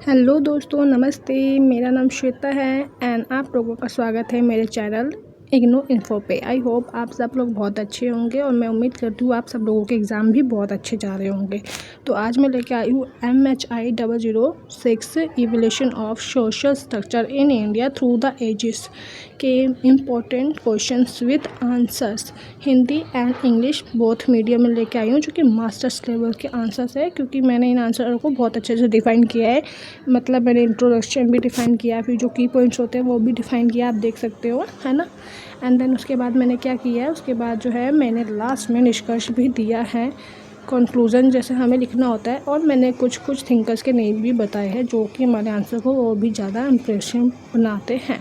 Hello दोस्तों, नमस्ते। मेरा नाम श्वेता है एंड आप लोगों का स्वागत है मेरे चैनल इग्नू इन्फो पे। आई होप आप सब लोग बहुत अच्छे होंगे और मैं उम्मीद करती हूँ आप सब लोगों के एग्ज़ाम भी बहुत अच्छे जा रहे होंगे। तो आज मैं लेके आई हूँ MHI 006 evolution of social structure in India through the ages के important questions with answers, Hindi and English both medium में लेके आई हूँ, जो कि मास्टर्स लेवल के आंसर्स है। क्योंकि मैंने इन आंसर को बहुत अच्छे से डिफ़ाइन किया है, मतलब मैंने इंट्रोडक्शन भी डिफ़ाइन किया, फिर जो की पॉइंट्स होते हैं वो भी डिफ़ाइन किया, आप देख सकते हो, है ना। एंड देन उसके बाद मैंने क्या किया है, उसके बाद जो है मैंने लास्ट में निष्कर्ष भी दिया है, कंक्लूज़न जैसे हमें लिखना होता है। और मैंने कुछ थिंकर्स के नेम भी बताए हैं जो कि हमारे आंसर को और भी ज़्यादा इम्प्रेसिव बनाते हैं।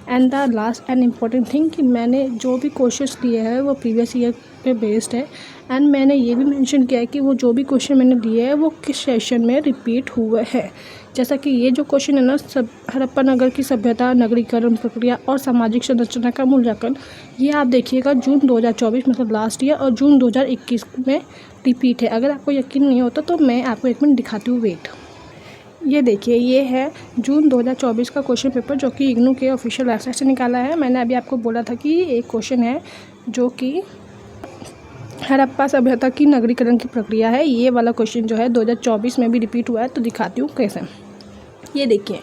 And the last and important thing कि मैंने जो भी क्वेश्चंस दिए हैं वो प्रीवियस ईयर पे बेस्ड है। एंड मैंने ये भी मेंशन किया है कि वो जो भी क्वेश्चन मैंने दिए हैं वो किस सेशन में रिपीट हुए हैं। जैसा कि ये जो क्वेश्चन है ना, सब हड़प्पा नगर की सभ्यता, नगरीकरण प्रक्रिया और सामाजिक संरचना का मूल्यांकन, ये आप देखिएगा जून 2024 मतलब लास्ट ईयर और जून 2021 में रिपीट है। अगर आपको यकीन नहीं होता तो मैं आपको एक मिनट दिखाती हूँ, वेट। ये देखिए, ये है जून 2024 का क्वेश्चन पेपर जो कि इग्नू के ऑफिशियल वेबसाइट से निकाला है। मैंने अभी आपको बोला था कि एक क्वेश्चन है जो कि हड़प्पा सभ्यता की नगरीकरण की प्रक्रिया है। ये वाला क्वेश्चन जो है 2024 में भी रिपीट हुआ है, तो दिखाती हूँ कैसे। ये देखिए,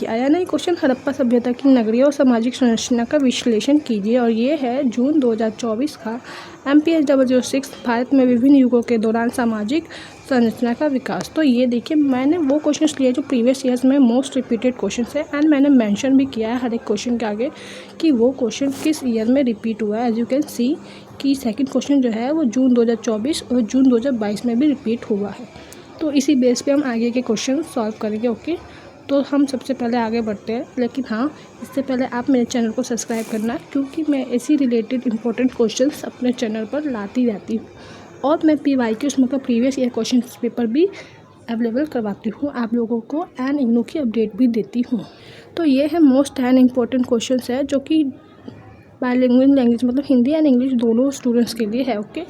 आया नहीं क्वेश्चन, हड़प्पा सभ्यता की नगरीय और सामाजिक संरचना का विश्लेषण कीजिए। और ये है जून 2024 का MPH 006, भारत में विभिन्न युगों के दौरान सामाजिक संरचना का विकास। तो ये देखिए, मैंने वो क्वेश्चन लिए जो प्रीवियस ईयर्स में मोस्ट रिपीटेड क्वेश्चन है। एंड मैंने मेंशन भी किया है हर एक क्वेश्चन के आगे कि वो क्वेश्चन किस ईयर में रिपीट हुआ है। एज यू कैन सी कि सेकंड क्वेश्चन जो है वो जून 2024 और जून 2022 में भी रिपीट हुआ है। तो इसी बेस पे हम आगे के क्वेश्चन सॉल्व करेंगे। ओके, तो हम सबसे पहले आगे बढ़ते हैं, लेकिन हाँ, इससे पहले आप मेरे चैनल को सब्सक्राइब करना, क्योंकि मैं इसी रिलेटेड इंपॉर्टेंट क्वेश्चंस अपने चैनल पर लाती रहती हूँ। और मैं PYQs मतलब प्रीवियस ईयर क्वेश्चन पेपर भी अवेलेबल करवाती हूँ आप लोगों को, एंड इग्नू की अपडेट भी देती हूँ। तो ये है मोस्ट एंड इम्पॉर्टेंट क्वेश्चन है जो कि बायलिंगुअल लैंग्वेज मतलब हिंदी एंड इंग्लिश दोनों स्टूडेंट्स के लिए है। Okay,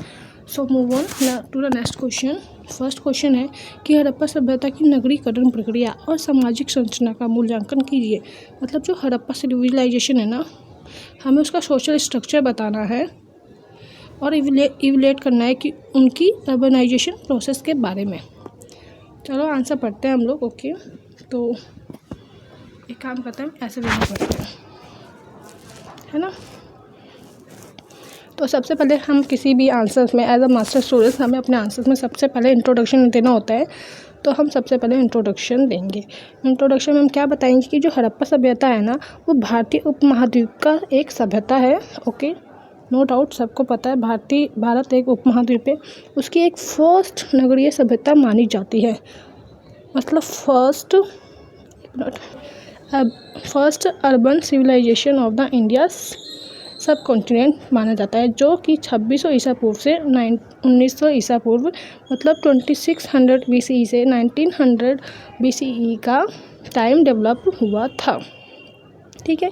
so move on to the next question. First question है कि हड़प्पा सभ्यता की नगरीकरण प्रक्रिया और सामाजिक संरचना का मूल्यांकन कीजिए। मतलब जो हड़प्पा सिविलाइजेशन है ना, हमें उसका सोशल स्ट्रक्चर बताना है और इवैल्यूएट करना है कि उनकी अर्बनाइजेशन प्रोसेस के बारे में। चलो आंसर पढ़ते हैं हम लोग। ओके, तो एक काम करते हैं, ऐसे देना पड़ते हैं, है ना। तो सबसे पहले हम किसी भी आंसर्स में एज अ मास्टर स्टूडेंट हमें अपने आंसर्स में सबसे पहले इंट्रोडक्शन देना होता है। तो हम सबसे पहले इंट्रोडक्शन देंगे। इंट्रोडक्शन में हम क्या बताएंगे कि जो हड़प्पा सभ्यता है ना, वो भारतीय उपमहाद्वीप का एक सभ्यता है। ओके, नो डाउट सबको पता है भारत एक उपमहाद्वीप है। उसकी एक फर्स्ट नगरीय सभ्यता मानी जाती है, मतलब first urban civilisation of the India subcontinent माना जाता है, जो कि 2600 ईसा पूर्व से 1900 ईसा पूर्व मतलब 2600 BCE से 1900 BCE का टाइम डेवलप हुआ था। ठीक है,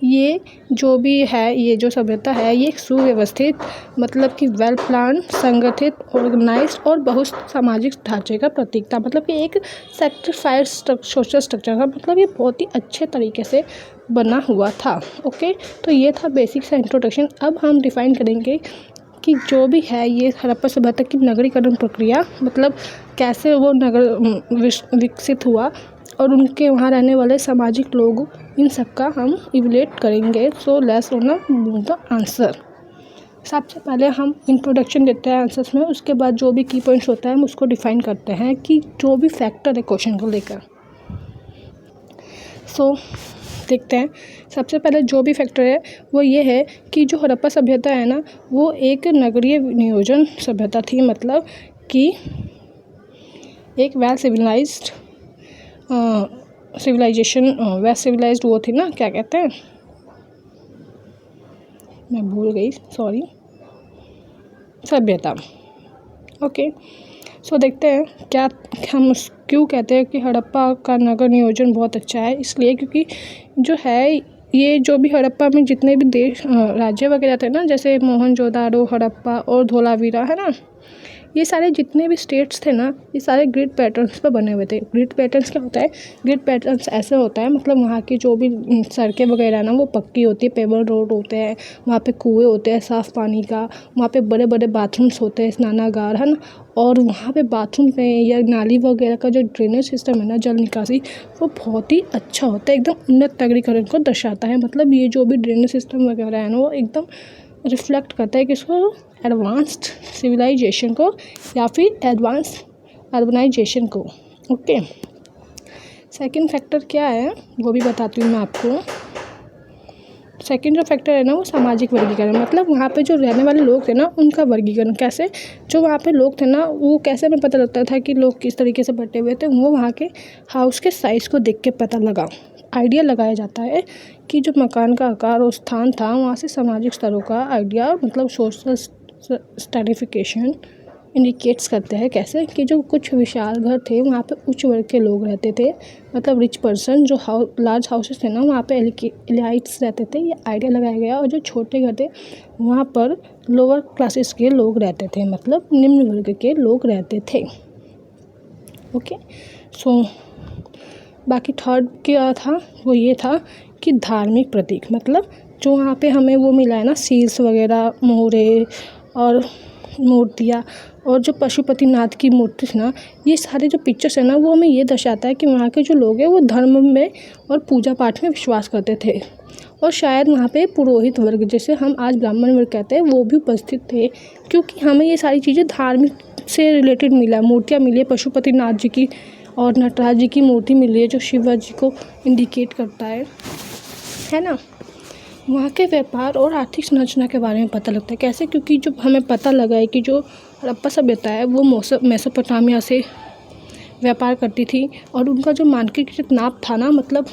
ये जो भी है, ये जो सभ्यता है, ये एक सुव्यवस्थित मतलब कि वेल प्लान, संगठित, ऑर्गेनाइज्ड और बहुत सामाजिक ढांचे का प्रतीक था। मतलब कि एक सेक्टरफाइड सोशल स्ट्रक्चर का, मतलब ये बहुत ही अच्छे तरीके से बना हुआ था। ओके, तो ये था बेसिक सा इंट्रोडक्शन। अब हम डिफ़ाइन करेंगे कि जो भी है ये हड़प्पा सभ्यता की नगरीकरण प्रक्रिया, मतलब कैसे वो नगर विकसित हुआ और उनके वहाँ रहने वाले सामाजिक लोग, इन सब का हम इवैल्यूएट करेंगे। So let's move the answer. सबसे पहले हम इंट्रोडक्शन देते हैं आंसर्स में, उसके बाद जो भी की पॉइंट्स होता है हम उसको डिफ़ाइन करते हैं कि जो भी फैक्टर है क्वेश्चन को लेकर। सो देखते हैं, सबसे पहले जो भी फैक्टर है वो ये है कि जो हड़प्पा सभ्यता है ना, वो एक नगरीय नियोजन सभ्यता थी। मतलब कि एक वेल सिविलाइज्ड वेस्ट सिविलाइज्ड वो थी ना, क्या कहते हैं, मैं भूल गई, सॉरी, सभ्यता। ओके, सो देखते हैं क्या हम क्यों कहते हैं कि हड़प्पा का नगर नियोजन बहुत अच्छा है। इसलिए क्योंकि जो है ये जो भी हड़प्पा में जितने भी देश राज्य वगैरह थे ना, जैसे मोहनजोदाड़ो, हड़प्पा और धोलावीरा, है ना, ये सारे जितने भी स्टेट्स थे ना, ये सारे ग्रिड पैटर्न्स पर बने हुए थे। ग्रिड पैटर्न्स क्या होता है? ग्रिड पैटर्न्स ऐसे होता है, मतलब वहाँ की जो भी सड़कें वगैरह ना वो पक्की होती है, पेवर रोड होते हैं, वहाँ पे कुएँ होते हैं साफ़ पानी का, वहाँ पे बड़े बड़े बाथरूम्स होते हैं, स्नानागार, है ना। और वहाँ पे बाथरूम पे या नाली वगैरह का जो ड्रेनेज सिस्टम है ना, जल निकासी, वो बहुत ही अच्छा होता है, एकदम उन्नत नगरीकरण को दर्शाता है। मतलब ये जो भी ड्रेनेज सिस्टम वगैरह है ना, वो एकदम रिफ्लेक्ट करता है किसको? एडवांस्ड सिविलाइजेशन को या फिर एडवांस अर्बनाइजेशन को। ओके, सेकंड फैक्टर क्या है वो भी बताती हूँ मैं आपको। सेकंड जो फैक्टर है ना, वो सामाजिक वर्गीकरण। मतलब वहाँ पे जो रहने वाले लोग थे ना, उनका वर्गीकरण कैसे, जो वहाँ पे लोग थे ना, वो कैसे हमें पता लगता था कि लोग किस तरीके से बटे हुए थे, वो वहाँ के हाउस के साइज़ को देख के पता लगा, आइडिया लगाया जाता है कि जो मकान का आकार और स्थान था, वहाँ से सामाजिक स्तरों का आइडिया, मतलब सोशल स्ट्रैटिफिकेशन इंडिकेट्स करते हैं। कैसे कि जो कुछ विशाल घर थे, वहाँ पे उच्च वर्ग के लोग रहते थे, मतलब रिच पर्सन। जो लार्ज हाउसेस थे ना, वहाँ पे एलिट्स रहते थे, ये आइडिया लगाया गया। और जो छोटे घर थे, वहाँ पर लोअर क्लासेस के लोग रहते थे, मतलब निम्न वर्ग के लोग रहते थे। ओके, सो बाकी थर्ड क्या था, वो ये था कि धार्मिक प्रतीक। मतलब जो वहाँ पे हमें वो मिला है ना, सील्स वगैरह, मोहरे और मूर्तियाँ, और जो पशुपतिनाथ की मूर्ति थी ना, ये सारे जो पिक्चर्स है ना, वो हमें ये दर्शाता है कि वहाँ के जो लोग हैं वो धर्म में और पूजा पाठ में विश्वास करते थे। और शायद वहाँ पे पुरोहित वर्ग, जैसे हम आज ब्राह्मण वर्ग कहते हैं, वो भी उपस्थित थे, क्योंकि हमें ये सारी चीज़ें धार्मिक से रिलेटेड मिला। मूर्तियाँ मिली है पशुपतिनाथ जी की, और नटराज जी की मूर्ति मिली है जो शिवाजी को इंडिकेट करता है ना। वहाँ के व्यापार और आर्थिक संरचना के बारे में पता लगता है। कैसे? क्योंकि जो हमें पता लगा है कि जो हड़प्पा सभ्यता है वो मेसोपोटामिया से व्यापार करती थी, और उनका जो मानकीकृत नाप था ना, मतलब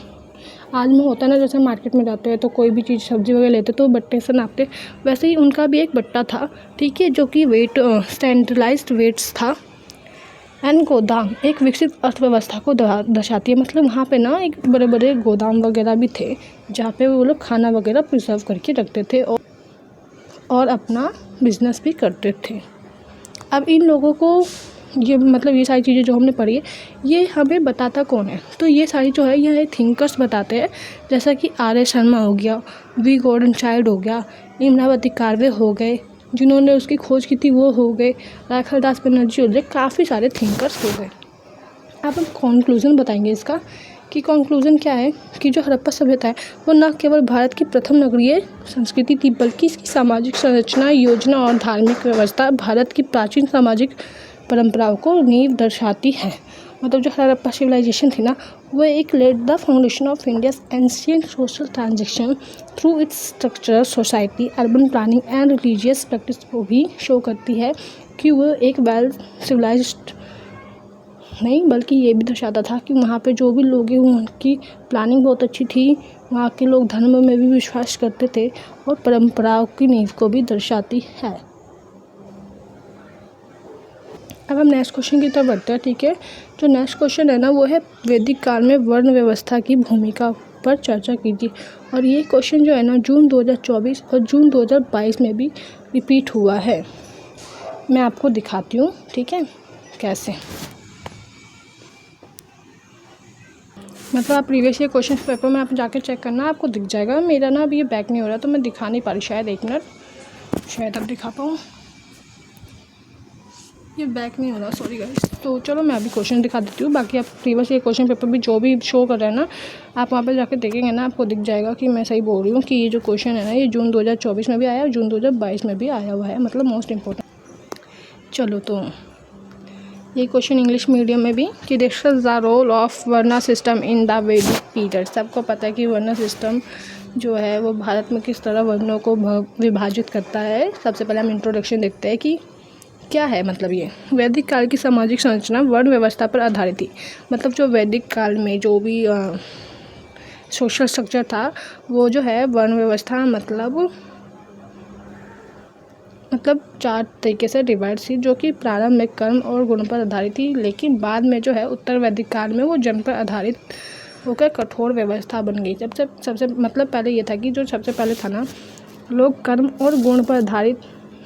आज में होता है ना, जैसे मार्केट में जाते हैं तो कोई भी चीज़ सब्जी वगैरह लेते तो बट्टे से नापते, वैसे ही उनका भी एक बट्टा था, ठीक है, जो कि वेट स्टैंडर्डाइज्ड वेट्स था। एंड गोदाम एक विकसित अर्थव्यवस्था को दर्शाती है। मतलब वहाँ पे ना एक बड़े बड़े गोदाम वगैरह भी थे, जहाँ पे वो लोग खाना वगैरह प्रिजर्व करके रखते थे और अपना बिजनेस भी करते थे। अब इन लोगों को ये, मतलब ये सारी चीज़ें जो हमने पढ़ी है, ये हमें बताता कौन है? तो ये सारी जो है, ये थिंकर्स बताते हैं, जैसा कि आर एस शर्मा हो गया, वी गॉर्डन चाइल्ड हो गया, इमरावती कार्वे हो गए, जिन्होंने उसकी खोज की थी वो हो गए, राखालदास बनर्जी हो गए, काफ़ी सारे थिंकर्स हो गए। अब हम कॉन्क्लूज़न बताएंगे इसका, कि कॉन्क्लूज़न क्या है कि जो हड़प्पा सभ्यता है वो न केवल भारत की प्रथम नगरीय संस्कृति थी, बल्कि इसकी सामाजिक संरचना, योजना और धार्मिक व्यवस्था भारत की प्राचीन सामाजिक परंपराओं को नींव दर्शाती है। मतलब जो हड़प्पा सिविलाइजेशन थी ना, वो एक laid the foundation of India's ancient social transaction through its structure, society, urban planning and religious practice को भी शो करती है कि वो एक वेल सिविलाइज्ड नहीं, बल्कि ये भी दर्शाता था कि वहाँ पे जो भी लोग हैं उनकी प्लानिंग बहुत अच्छी थी, वहाँ के लोग धर्म में भी विश्वास करते थे, और परंपराओं की नींव को भी दर्शाती है। अब हम नेक्स्ट क्वेश्चन की तरफ बढ़ते हैं, ठीक है। जो नेक्स्ट क्वेश्चन है ना, वो है वैदिक काल में वर्ण व्यवस्था की भूमिका पर चर्चा कीजिए। और ये क्वेश्चन जो है ना, जून 2024 और जून 2022 में भी रिपीट हुआ है। मैं आपको दिखाती हूँ, ठीक है, कैसे। मतलब आप प्रीवियस ईयर क्वेश्चन पेपर में आप जाके चेक करना, आपको दिख जाएगा। मेरा ना अभी ये बैक नहीं हो रहा, तो मैं दिखा नहीं पा रही, शायद एक मिनट, शायद अब दिखा पाऊँ। ये बैक नहीं हो रहा, सॉरी गाइस। तो चलो मैं अभी क्वेश्चन दिखा देती हूँ, बाकी आप प्रीवियस ईयर क्वेश्चन पेपर भी जो भी शो कर रहे हैं ना, आप वहाँ पर जाके देखेंगे ना, आपको दिख जाएगा कि मैं सही बोल रही हूँ कि ये जो क्वेश्चन है ना, ये जून 2024 में भी आया और जून 2022 में भी आया हुआ है, मतलब मोस्ट इम्पोर्टेंट। चलो, तो ये क्वेश्चन इंग्लिश मीडियम में भी, कि discuss the role of varna system in the Vedic period. सबको पता है कि वर्ना सिस्टम जो है वो भारत में किस तरह वर्णों को विभाजित करता है। सबसे पहले हम इंट्रोडक्शन देखते हैं कि क्या है। मतलब ये वैदिक काल की सामाजिक संरचना वर्ण व्यवस्था पर आधारित थी। मतलब जो वैदिक काल में जो भी सोशल स्ट्रक्चर था, वो जो है वर्ण व्यवस्था, मतलब 4 तरीके से डिवाइड थी, जो कि प्रारंभ में कर्म और गुण पर आधारित थी, लेकिन बाद में जो है उत्तर वैदिक काल में वो जन्म पर आधारित होकर कठोर व्यवस्था बन गई। सबसे मतलब पहले ये था कि जो सबसे पहले था ना, लोग कर्म और गुण पर आधारित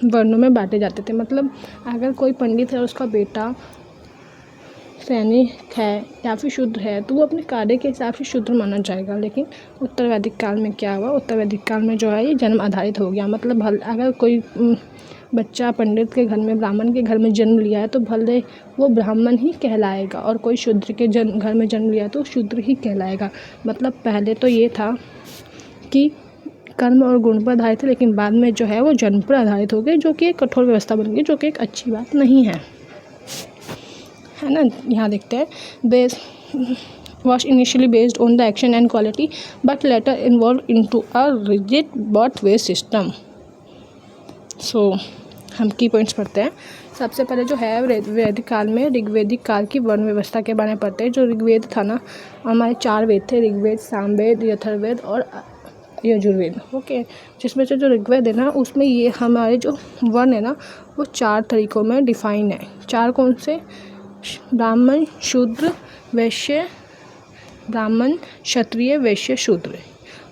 वर्णों में बांटे जाते थे। मतलब अगर कोई पंडित है, उसका बेटा सैनिक है या फिर शूद्र है, तो वो अपने कार्य के हिसाब से शूद्र माना जाएगा। लेकिन उत्तर वैदिक काल में क्या हुआ, उत्तर वैदिक काल में जो है ये जन्म आधारित हो गया। मतलब अगर कोई बच्चा पंडित के घर में, ब्राह्मण के घर में जन्म लिया है, तो भले वो ब्राह्मण ही कहलाएगा, और कोई शूद्र के घर में जन्म लिया है तो शूद्र ही कहलाएगा। मतलब पहले तो ये था कि कर्म और गुण पर आधारित थे, लेकिन बाद में जो है वो जन्म पर आधारित हो गए, जो कि एक कठोर व्यवस्था बन गई, जो कि एक अच्छी बात नहीं है ना। यहाँ देखते हैं, base was initially based on the action and quality but later evolved into a rigid birth-based system. So हम की पॉइंट्स पढ़ते हैं। सबसे पहले जो है वैदिक काल में ऋग्वेदिक काल की वर्ण व्यवस्था के बारे में पढ़ते हैं। जो ऋग्वेद था ना, हमारे 4 वेद थे, ऋग्वेद, सामवेद, अथर्ववेद और यजुर्वेद। ओके, जिसमें से जो ऋग्वेद है ना, उसमें ये हमारे जो वर्ण है ना, वो 4 तरीकों में डिफाइन है। 4 कौन से? ब्राह्मण, शूद्र, वैश्य, ब्राह्मण, क्षत्रिय, वैश्य, शूद्र।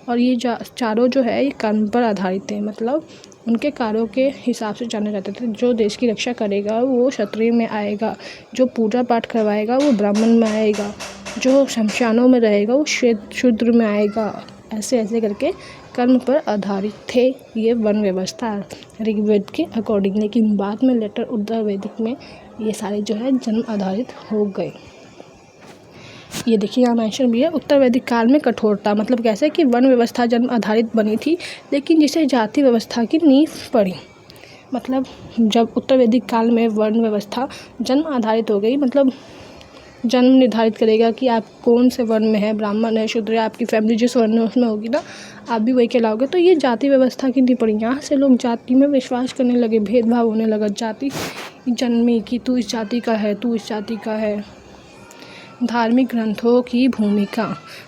और ये चारों जो है ये कर्म पर आधारित है। मतलब उनके कार्यों के हिसाब से जाने जाते थे। जो देश की रक्षा करेगा वो क्षत्रिय में आएगा, जो पूजा पाठ करवाएगा वो ब्राह्मण में आएगा, जो शमशानों में रहेगा वो शूद्र में आएगा। ऐसे ऐसे करके कर्म पर आधारित थे ये वर्ण व्यवस्था ऋग्वेद के अकॉर्डिंग। लेकिन बाद में लेटर उत्तर वैदिक में ये सारे जो है जन्म आधारित हो गए। ये देखिए यहाँ मेंशन भी है, उत्तर वैदिक काल में कठोरता। मतलब कैसे कि वर्ण व्यवस्था जन्म आधारित बनी थी, लेकिन जिसे जाति व्यवस्था की नींव पड़ी। मतलब जब उत्तर वैदिक काल में वर्ण व्यवस्था जन्म आधारित हो गई, मतलब जन्म निर्धारित करेगा कि आप कौन से वर्ण में है, ब्राह्मण है, शूद्र है, आपकी फैमिली जिस वर्ण में उसमें होगी ना, आप भी वही कहलाओगे। तो ये जाति व्यवस्था की नहीं पड़ी। यहाँ से लोग जाति में विश्वास करने लगे, भेदभाव होने लगा। जाति जन्मी कि तू इस जाति का है, तू इस जाति का है। धार्मिक ग्रंथों की भूमिका,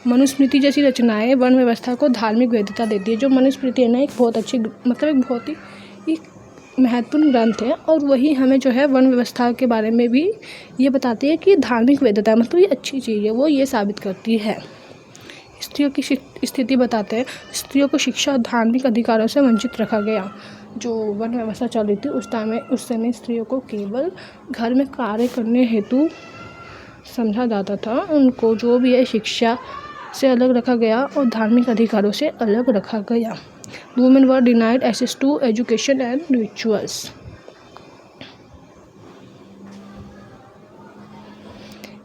मनुस्मृति जैसी रचनाएं वर्ण व्यवस्था को धार्मिक वैधता देती है। जो मनुस्मृति है ना, एक बहुत अच्छी, मतलब एक बहुत ही महत्वपूर्ण ग्रंथ है, और वही हमें जो है वर्ण व्यवस्था के बारे में भी ये बताती है कि धार्मिक वैधता है, मतलब ये अच्छी चीज़ है, वो ये साबित करती है। स्त्रियों की स्थिति बताते हैं, स्त्रियों को शिक्षा और धार्मिक अधिकारों से वंचित रखा गया। जो वर्ण व्यवस्था चल रही थी उस समय स्त्रियों को केवल घर में कार्य करने हेतु समझा जाता था। उनको जो भी है शिक्षा से अलग रखा गया और धार्मिक अधिकारों से अलग रखा गया। Women were denied access to education and rituals.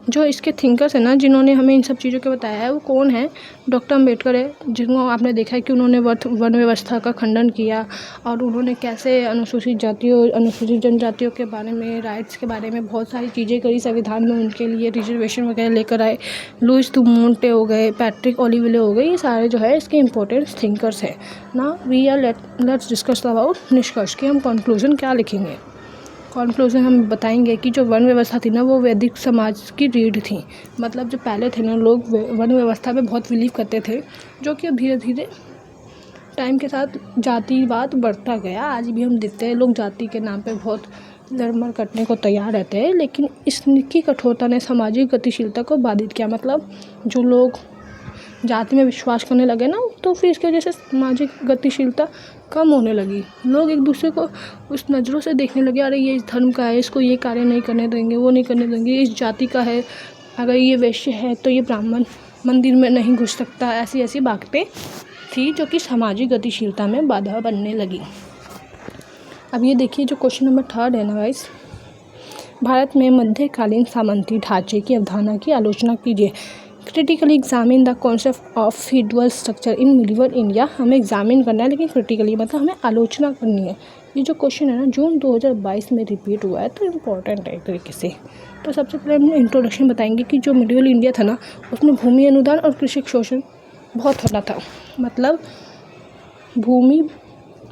जो इसके थिंकर्स हैं ना, जिन्होंने हमें इन सब चीज़ों के बताया है, वो कौन है? डॉक्टर अम्बेडकर है, जिनको आपने देखा है कि उन्होंने वर्ण व्यवस्था का खंडन किया, और उन्होंने कैसे अनुसूचित जातियों, अनुसूचित जनजातियों के बारे में, राइट्स के बारे में बहुत सारी चीज़ें करी, संविधान में उनके लिए रिजर्वेशन वगैरह लेकर आए। लुइस डू मोंटे हो गए, पैट्रिक ओलिवले हो गए, ये सारे जो है इसके इंपॉर्टेंट थिंकर्स हैं ना। We are let's discuss about निष्कर्ष, कि हम कंक्लूजन क्या लिखेंगे। कॉन्क्लूजन हम बताएंगे कि जो वर्ण व्यवस्था थी ना, वो वैदिक समाज की रीढ़ थी। मतलब जो पहले थे ना, लोग वर्ण व्यवस्था में बहुत बिलीव करते थे, जो कि अब धीरे धीरे टाइम के साथ जातिवाद बढ़ता गया। आज भी हम देखते हैं लोग जाति के नाम पे बहुत लड़मड़ करने को तैयार रहते हैं, लेकिन इसकी कठोरता ने सामाजिक गतिशीलता को बाधित किया। मतलब जो लोग जाति में विश्वास करने लगे ना, तो फिर इसकी वजह से सामाजिक गतिशीलता कम होने लगी। लोग एक दूसरे को उस नज़रों से देखने लगे, अरे ये इस धर्म का है, इसको ये कार्य नहीं करने देंगे, वो नहीं करने देंगे, इस जाति का है, अगर ये वैश्य है तो ये ब्राह्मण मंदिर में नहीं घुस सकता। ऐसी ऐसी बातें थी जो कि सामाजिक गतिशीलता में बाधा बनने लगी। अब ये देखिए जो क्वेश्चन नंबर 3 है ना गाइस, भारत में मध्यकालीन सामंती ढांचे की अवधारणा की आलोचना कीजिए। Critically examine the concept of federal structure in medieval India. हमें एग्जामिन करना है, लेकिन क्रिटिकली मतलब हमें आलोचना करनी है। ये जो क्वेश्चन है ना, जून 2022 में रिपीट हुआ है, तो इम्पोर्टेंट है एक तरीके से। तो सबसे पहले हम इंट्रोडक्शन बताएंगे कि जो मिडिवल इंडिया था ना, उसमें भूमि अनुदान और कृषि शोषण बहुत होता था। मतलब भूमि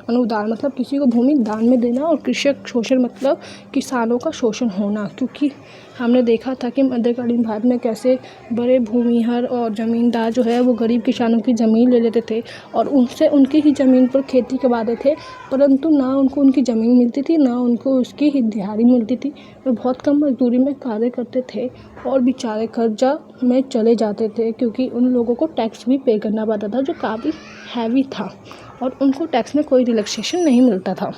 अनुदान मतलब किसी को भूमि दान में देना, और कृषक शोषण मतलब किसानों का शोषण होना। क्योंकि हमने देखा था कि मध्यकालीन भारत में कैसे बड़े भूमिहर और ज़मींदार जो है वो गरीब किसानों की ज़मीन ले लेते थे, और उनसे उनकी ही ज़मीन पर खेती करवाते थे, परंतु ना उनको उनकी ज़मीन मिलती थी, ना उनको उसकी ही दिहाड़ी मिलती थी। वे बहुत कम मजदूरी में कार्य करते थे, और बेचारे कर्जा में चले जाते थे, क्योंकि उन लोगों को टैक्स भी पे करना पड़ता था, जो काफ़ी हैवी था, और उनको टैक्स में कोई रिलैक्सेशन नहीं मिलता था।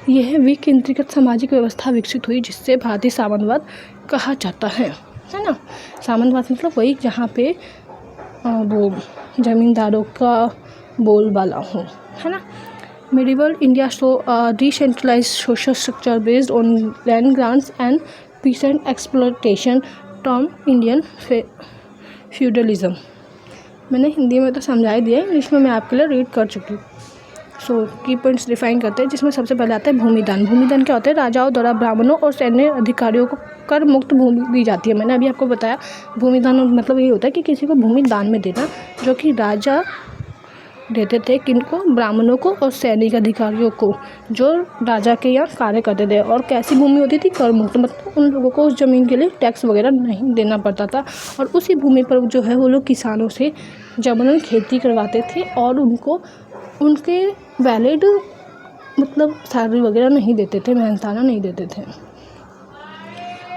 यह विकेंद्रीकृत सामाजिक व्यवस्था विकसित हुई जिससे भारतीय सामंतवाद कहा जाता है ना। सामंतवाद मतलब वही जहाँ पे वो ज़मींदारों का बोलबाला हो, है ना। Medieval India saw a decentralized social structure based on land grants and peasant exploitation, termed Indian feudalism। मैंने हिंदी में तो समझा ही दिया, इंग्लिश में मैं आपके लिए रीड कर चुकी हूँ। सो की पॉइंट्स डिफाइन करते हैं, जिसमें सबसे पहले आता है भूमिदान। भूमिदान क्या होता है? राजाओं द्वारा ब्राह्मणों और सैन्य अधिकारियों को कर मुक्त भूमि दी जाती है। मैंने अभी आपको बताया भूमिदान मतलब ये होता है कि किसी को भूमि दान में देना, जो कि राजा देते थे किनको? ब्राह्मणों को और सैनिक अधिकारियों को, जो राजा के यहाँ कार्य करते थे। और कैसी भूमि होती थी? कर मुक्त, मतलब उन लोगों को उस ज़मीन के लिए टैक्स वगैरह नहीं देना पड़ता था। और उसी भूमि पर जो है वो लोग किसानों से जबरन खेती करवाते थे और उनको उनके वैलिड मतलब सैलरी वगैरह नहीं देते थे, मेहनताना नहीं देते थे।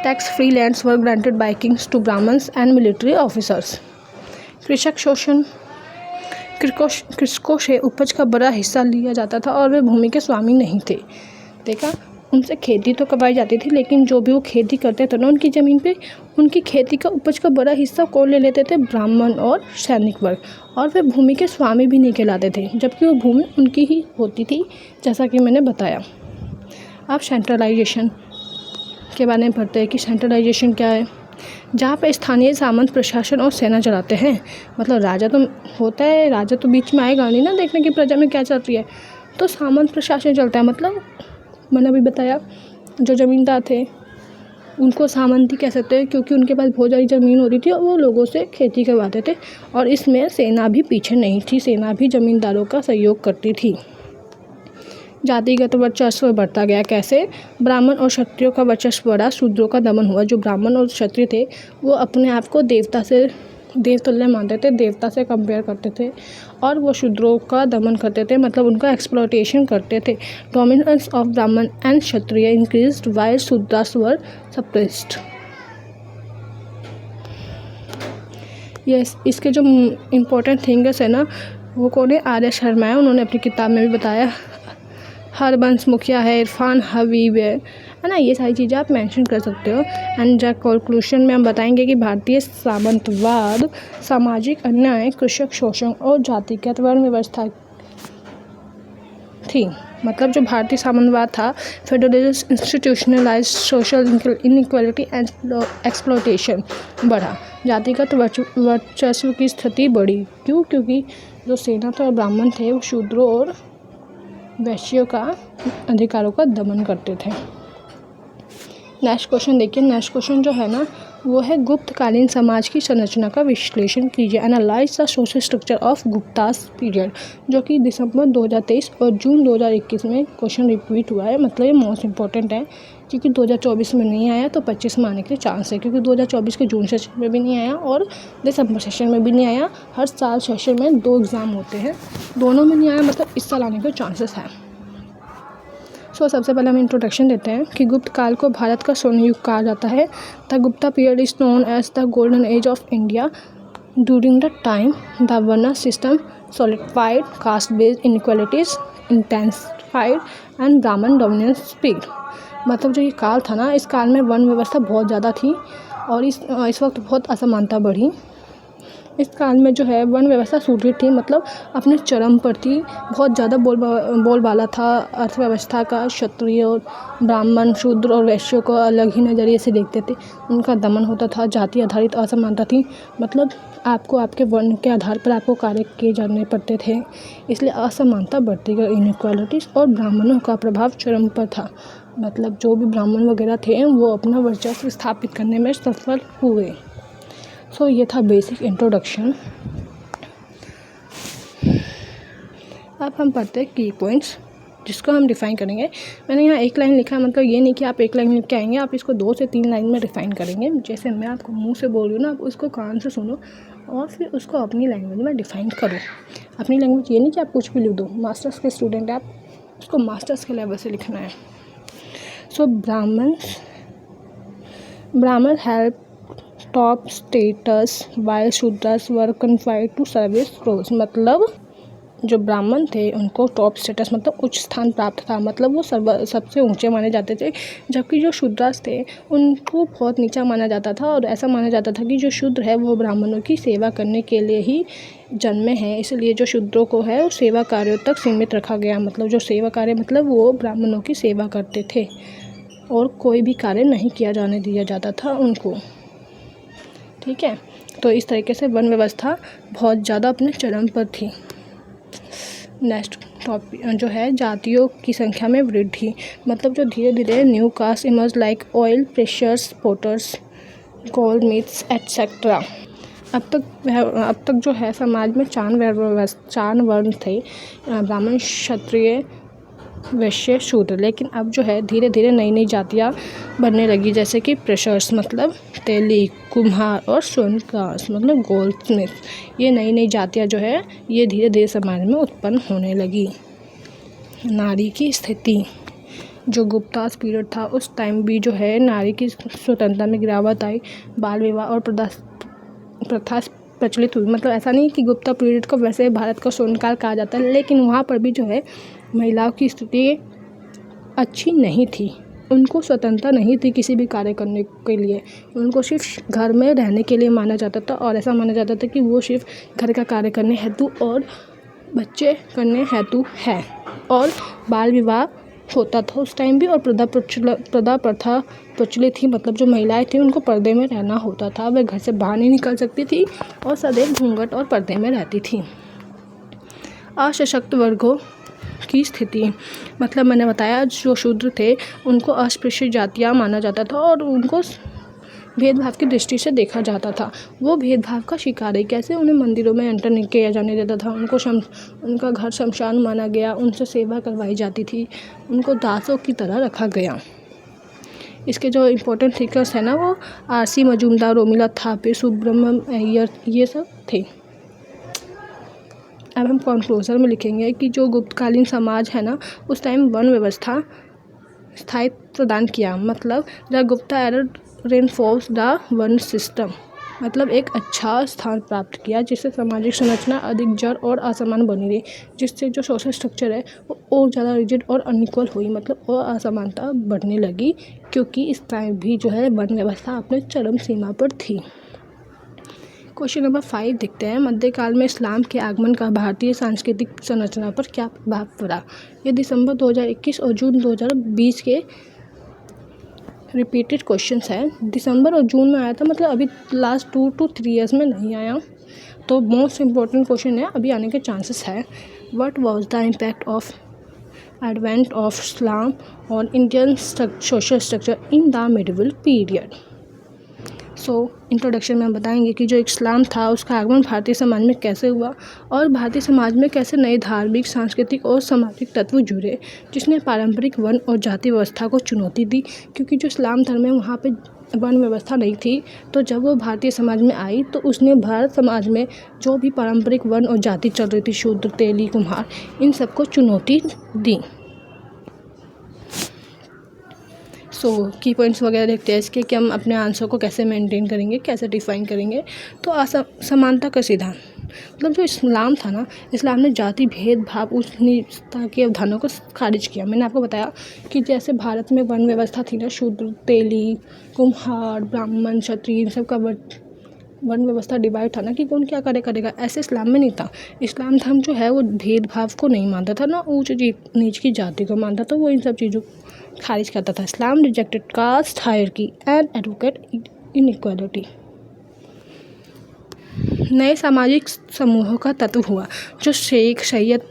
Tax free lands were granted by kings to Brahmans and military officers. कृषक शोषण। कृषकों से उपज का बड़ा हिस्सा लिया जाता था और वे भूमि के स्वामी नहीं थे। देखा, उनसे खेती तो करवाई जाती थी, लेकिन जो भी वो खेती करते थे ना उनकी ज़मीन पे, उनकी खेती का उपज का बड़ा हिस्सा कौन ले लेते थे? ब्राह्मण और सैनिक वर्ग। और वे भूमि के स्वामी भी नहीं कहलाते थे, जबकि वो भूमि उनकी ही होती थी, जैसा कि मैंने बताया। अब सेंट्रलाइजेशन के बारे में पढ़ते हैं कि सेंट्रलाइजेशन क्या है। जहाँ पे स्थानीय सामंत प्रशासन और सेना चलाते हैं, मतलब राजा तो होता है, राजा तो बीच में आएगा नहीं ना देखने की प्रजा में क्या चल रही है, तो सामंत प्रशासन चलता है। मतलब मैंने अभी बताया जो ज़मींदार थे उनको सामंत ही कह सकते हैं, क्योंकि उनके पास बहुत सारी ज़मीन होती थी और वो लोगों से खेती करवाते थे। और इसमें सेना भी पीछे नहीं थी, सेना भी ज़मींदारों का सहयोग करती थी। जातिगत वर्चस्व बढ़ता गया। कैसे? ब्राह्मण और क्षत्रियों का वर्चस्व बढ़ा, शूद्रों का दमन हुआ। जो ब्राह्मण और क्षत्रिय थे वो अपने आप को देवता से देवतुल्य मानते थे, देवता से कंपेयर करते थे, और वो शूद्रों का दमन करते थे, मतलब उनका एक्सप्लॉयटेशन करते थे। डोमिनेंस ऑफ ब्राह्मण and Kshatriya increased while Shudras were suppressed. Yes, इसके जो इम्पोर्टेंट थिंग्स है ना वो कौन है? आर्य शर्मा है, उन्होंने अपनी किताब में भी बताया। हरबंस मुखिया है, इरफान हबीब है ना, ये सारी चीज़ें आप मेंशन कर सकते हो। एंड कंक्लूजन में हम बताएंगे कि भारतीय सामंतवाद सामाजिक अन्याय, कृषक शोषण और जातिगत वर्ण व्यवस्था थी। मतलब जो भारतीय सामंतवाद था, federalism, institutionalised social inequality and exploitation बढ़ा, जातिगत वर्चस्व की स्थिति बढ़ी। क्यों? क्योंकि जो सेना था और ब्राह्मण थे वो शूद्रों और वैश्यों का अधिकारों का दमन करते थे। नेक्स्ट क्वेश्चन देखिए। नेक्स्ट क्वेश्चन जो है ना वो है गुप्तकालीन समाज की संरचना का विश्लेषण कीजिए। Analyse the social structure of Guptas period, जो कि दिसंबर 2023 और जून 2021 में क्वेश्चन रिपीट हुआ है। मतलब ये मोस्ट इंपॉर्टेंट है, क्योंकि 2024 में नहीं आया तो 25 में आने के चांस है, क्योंकि 2024 के जून सेशन में भी नहीं आया और दिसंबर सेशन में भी नहीं आया। हर साल सेशन में 2 एग्ज़ाम होते हैं, दोनों में नहीं आया, मतलब इस साल आने के चांसेस हैं। सबसे पहले हम इंट्रोडक्शन देते हैं कि गुप्त काल को भारत का स्वर्ण युग कहा जाता है। The Gupta period is known as the golden age of India. During the time the varna system solidified, caste based inequalities intensified and Brahmin dominance spread. मतलब जो ये काल था ना, इस काल में वर्ण व्यवस्था बहुत ज़्यादा थी और इस वक्त बहुत असमानता बढ़ी। इस काल में जो है वर्ण व्यवस्था सूटित थी, मतलब अपने चरम पर थी। बहुत ज़्यादा बोलबाला था अर्थव्यवस्था का। क्षत्रिय और ब्राह्मण, शूद्र और वैश्यों को अलग ही नज़रिए से देखते थे, उनका दमन होता था। जाति आधारित असमानता थी, मतलब आपको आपके वर्ण के आधार पर आपको कार्य किए जाने पड़ते थे, इसलिए असमानता बढ़ती गई, इनइक्वालिटीज़। और ब्राह्मणों का प्रभाव चरम पर था, मतलब जो भी ब्राह्मण वगैरह थे वो अपना वर्चस्व स्थापित करने में सफल हुए। ये था बेसिक इंट्रोडक्शन। अब हम पढ़ते हैं की पॉइंट्स, जिसको हम डिफ़ाइन करेंगे। मैंने यहाँ एक लाइन लिखा है, मतलब ये नहीं कि आप एक लाइन लिख के आएंगे, आप इसको 2 से 3 लाइन में डिफ़ाइन करेंगे। जैसे मैं आपको मुंह से बोल रही हूँ ना, आप उसको कान से सुनो और फिर उसको अपनी लैंग्वेज में डिफ़ाइन करो। अपनी लैंग्वेज ये नहीं कि आप कुछ भी लिख दो, मास्टर्स के स्टूडेंट आप उसको मास्टर्स के लेवल से लिखना है। Brahman held top status while Shudras were confined to service roles. मतलब जो ब्राह्मण थे उनको टॉप स्टेटस मतलब उच्च स्थान प्राप्त था, मतलब वो सबसे ऊंचे माने जाते थे, जबकि जो शूद्रास थे उनको बहुत नीचा माना जाता था। और ऐसा माना जाता था कि जो शूद्र है वो ब्राह्मणों की सेवा करने के लिए ही जन्मे हैं, इसलिए जो शूद्रों को है वो सेवा कार्यों तक सीमित रखा गया। मतलब जो सेवा कार्य मतलब वो ब्राह्मणों की सेवा करते थे और कोई भी कार्य नहीं किया जाने दिया जाता था उनको। ठीक है, तो इस तरीके से वर्ण व्यवस्था बहुत ज़्यादा अपने चरम पर थी। नेक्स्ट टॉपिक जो है जातियों की संख्या में वृद्धि, मतलब जो धीरे धीरे new caste emerge like oil, pressers, potters, goldsmiths etcetera. अब तक जो है समाज में चार वर्ण थे, ब्राह्मण, क्षत्रिय, वैश्य, शूद्र। लेकिन अब जो है धीरे धीरे नई नई जातियाँ बनने लगी, जैसे कि प्रेशर्स मतलब तेली, कुम्हार और स्वर्णकार मतलब गोल्ड स्मिथ। ये नई नई जातियाँ जो है ये धीरे धीरे समाज में उत्पन्न होने लगी। नारी की स्थिति, जो गुप्तास पीरियड था उस टाइम भी जो है नारी की स्वतंत्रता में गिरावट आई, बाल विवाह और प्रथा प्रचलित हुई। मतलब ऐसा नहीं कि गुप्ता पीरियड को वैसे भारत का स्वर्णकाल कहा जाता है, लेकिन वहाँ पर भी जो है महिलाओं की स्थिति अच्छी नहीं थी, उनको स्वतंत्रता नहीं थी किसी भी कार्य करने के लिए, उनको सिर्फ घर में रहने के लिए माना जाता था। और ऐसा माना जाता था कि वो सिर्फ घर का कार्य करने हेतु और बच्चे करने हेतु है। और बाल विवाह होता था उस टाइम भी, और प्रदा प्रथा प्रचलित थी, मतलब जो महिलाएं थी उनको पर्दे में रहना होता था, वे घर से बाहर नहीं निकल सकती थी और सदैव घूंघट और पर्दे में रहती थी। असशक्त वर्गों की स्थिति, मतलब मैंने बताया जो शूद्र थे उनको अस्पृश्य जातियाँ माना जाता था और उनको भेदभाव की दृष्टि से देखा जाता था। वो भेदभाव का शिकार है, कैसे उन्हें मंदिरों में एंटर नहीं किया जाने देता था, उनका घर शमशान माना गया, उनसे सेवा करवाई जाती थी, उनको दासों की तरह रखा गया। इसके जो इम्पोर्टेंट थिंकर्स हैं ना वो आर.सी. मजूमदार, रोमिला थापे, सुब्रमण्यम अय्यर, ये सब थे। अब हम कंक्लूजन में लिखेंगे कि जो गुप्तकालीन समाज है ना उस टाइम वर्ण व्यवस्था स्थायित्व प्रदान किया, मतलब the Gupta era reinforce the varna system, मतलब एक अच्छा स्थान प्राप्त किया जिससे सामाजिक संरचना अधिक जड़ और असमान बनी रही, जिससे जो सोशल स्ट्रक्चर है वो और ज़्यादा रिजिड और अनइक्वल हुई, मतलब और असमानता बढ़ने लगी, क्योंकि इस टाइम भी जो है वर्ण व्यवस्था अपने चरम सीमा पर थी। क्वेश्चन नंबर 5 देखते हैं, मध्यकाल में इस्लाम के आगमन का भारतीय सांस्कृतिक संरचना पर क्या प्रभाव पड़ा। ये दिसंबर 2021 और जून 2020 के रिपीटेड क्वेश्चंस हैं। दिसंबर और जून में आया था, मतलब अभी लास्ट 2 to 3 ईयर्स में नहीं आया, तो मोस्ट इम्पॉर्टेंट क्वेश्चन है, अभी आने के चांसेस है। What was the impact of advent of Islam on Indian social structure in the medieval period. So introduction में हम बताएंगे कि जो इस्लाम था उसका आगमन भारतीय समाज में कैसे हुआ और भारतीय समाज में कैसे नए धार्मिक, सांस्कृतिक और सामाजिक तत्व जुड़े, जिसने पारंपरिक वर्ण और जाति व्यवस्था को चुनौती दी, क्योंकि जो इस्लाम धर्म है वहाँ पे वर्ण व्यवस्था नहीं थी। तो जब वो भारतीय समाज में आई तो उसने भारत समाज में जो भी पारंपरिक वर्ण और जाति चल रही थी, शूद्र, तेली, कुम्हार, इन सबको चुनौती दी। सो की पॉइंट्स वगैरह देखते हैं इसके कि हम अपने आंसर को कैसे मेंटेन करेंगे, कैसे डिफाइन करेंगे। तो समानता का सिद्धांत, मतलब जो इस्लाम था ना, इस्लाम ने जाति भेदभाव, उच्च नीचता की अवधारणा को खारिज किया। मैंने आपको बताया कि जैसे भारत में वर्ण व्यवस्था थी ना, शूद्र, तेली, कुम्हार, ब्राह्मण, क्षत्रिय, इन सब का वर्ण व्यवस्था डिवाइड था ना कि कौन क्या करेगा, ऐसे इस्लाम में नहीं था। इस्लाम धर्म जो है वो भेदभाव को नहीं मानता था, ना ऊंच नीच की जाति को मानता था, वो इन सब चीज़ों खारिज करता था। Islam rejected caste hierarchy and advocate inequality. नए सामाजिक समूहों का तत्व हुआ, जो शेख, सैयद,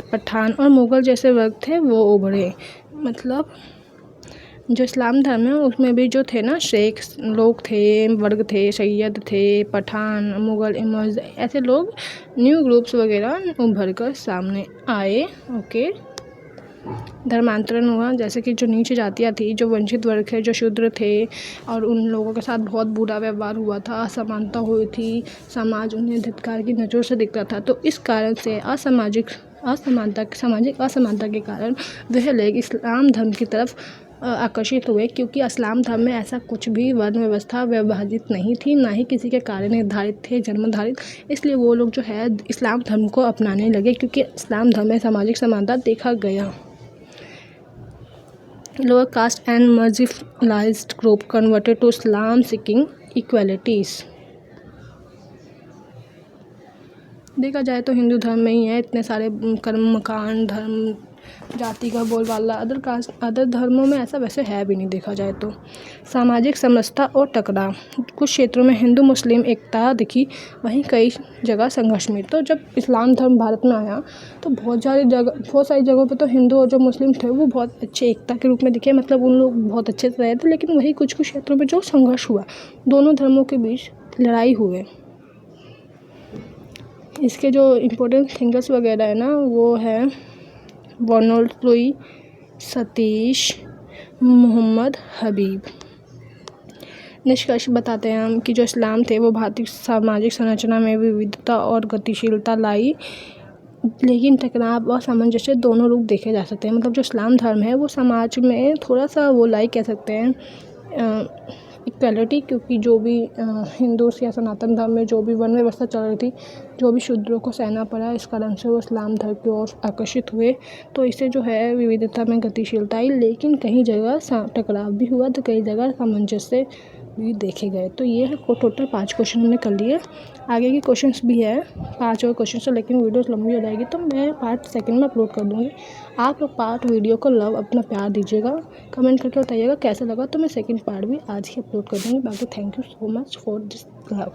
पठान और मुग़ल जैसे वर्ग थे वो उभरे। मतलब जो इस्लाम धर्म है उसमें भी जो थे ना शेख लोग थे, वर्ग थे, सैयद थे, पठान, मुग़ल, इमर्ज, ऐसे लोग न्यू ग्रुप्स वगैरह उभर कर सामने आए। ओके, धर्मांतरण हुआ, जैसे कि जो नीचे जातियाँ थी, जो वंचित वर्ग है, जो शूद्र थे, और उन लोगों के साथ बहुत बुरा व्यवहार हुआ था, असमानता हुई थी, समाज उन्हें धिक्कार की नज़र से दिखता था। तो इस कारण से सामाजिक असमानता के कारण वह लोग इस्लाम धर्म की तरफ आकर्षित हुए, क्योंकि इस्लाम धर्म में ऐसा कुछ भी वर्ण व्यवस्था विभाजित नहीं थी, ना ही किसी के कार्य निर्धारित थे, जन्मधारित। इसलिए वो लोग जो है इस्लाम धर्म को अपनाने लगे, क्योंकि इस्लाम धर्म में सामाजिक समानता देखा गया। Lower caste and marginalised group converted to Islam seeking equalities. देखा जाए तो हिंदू धर्म में ही है इतने सारे कर्म कांड, धर्म, जाति का बोलबाला। अदर धर्मों में ऐसा वैसे है भी नहीं देखा जाए तो। सामाजिक समरसता और टकराव। कुछ क्षेत्रों में हिंदू मुस्लिम एकता दिखी, वहीं कई जगह संघर्ष में। तो जब इस्लाम धर्म भारत में आया तो बहुत सारी जगहों पे तो हिंदू और जो मुस्लिम थे वो बहुत अच्छे एकता के रूप में दिखे, मतलब उन लोग बहुत अच्छे से रहे थे। लेकिन वहीं कुछ क्षेत्रों में जो संघर्ष हुआ, दोनों धर्मों के बीच लड़ाई हुए। इसके जो इम्पोर्टेंट थिंकर्स वगैरह है ना, वो है बर्नार्ड लुई, सतीश, मोहम्मद हबीब। निष्कर्ष बताते हैं हम कि जो इस्लाम थे वो भारतीय सामाजिक संरचना में विविधता और गतिशीलता लाई, लेकिन टकराव और सामंजस्य दोनों रूप देखे जा सकते हैं। मतलब जो इस्लाम धर्म है वो समाज में थोड़ा सा वो कह सकते हैं इक्वलिटी, क्योंकि जो भी हिंदू या सनातन धर्म में जो भी वर्ण व्यवस्था चल रही थी, जो भी शूद्रों को सहना पड़ा, इस कारण से वो इस्लाम धर्म की ओर आकर्षित हुए। तो इससे जो है विविधता में गतिशीलता आई, लेकिन कहीं जगह टकराव भी हुआ, तो कई जगह सामंजस्य भी देखे गए। तो ये है टोटल 5 क्वेश्चन हमने कर लिए। आगे के क्वेश्चंस भी है 5 और क्वेश्चन से, लेकिन वीडियो लंबी हो जाएगी तो मैं पार्ट सेकंड में अपलोड कर दूँगी। आप लोग पार्ट वीडियो को अपना प्यार दीजिएगा, कमेंट करके बताइएगा कैसा लगा। तो मैं सेकंड पार्ट भी आज ही अपलोड कर दूँगी। बाकी thank you so much for this love.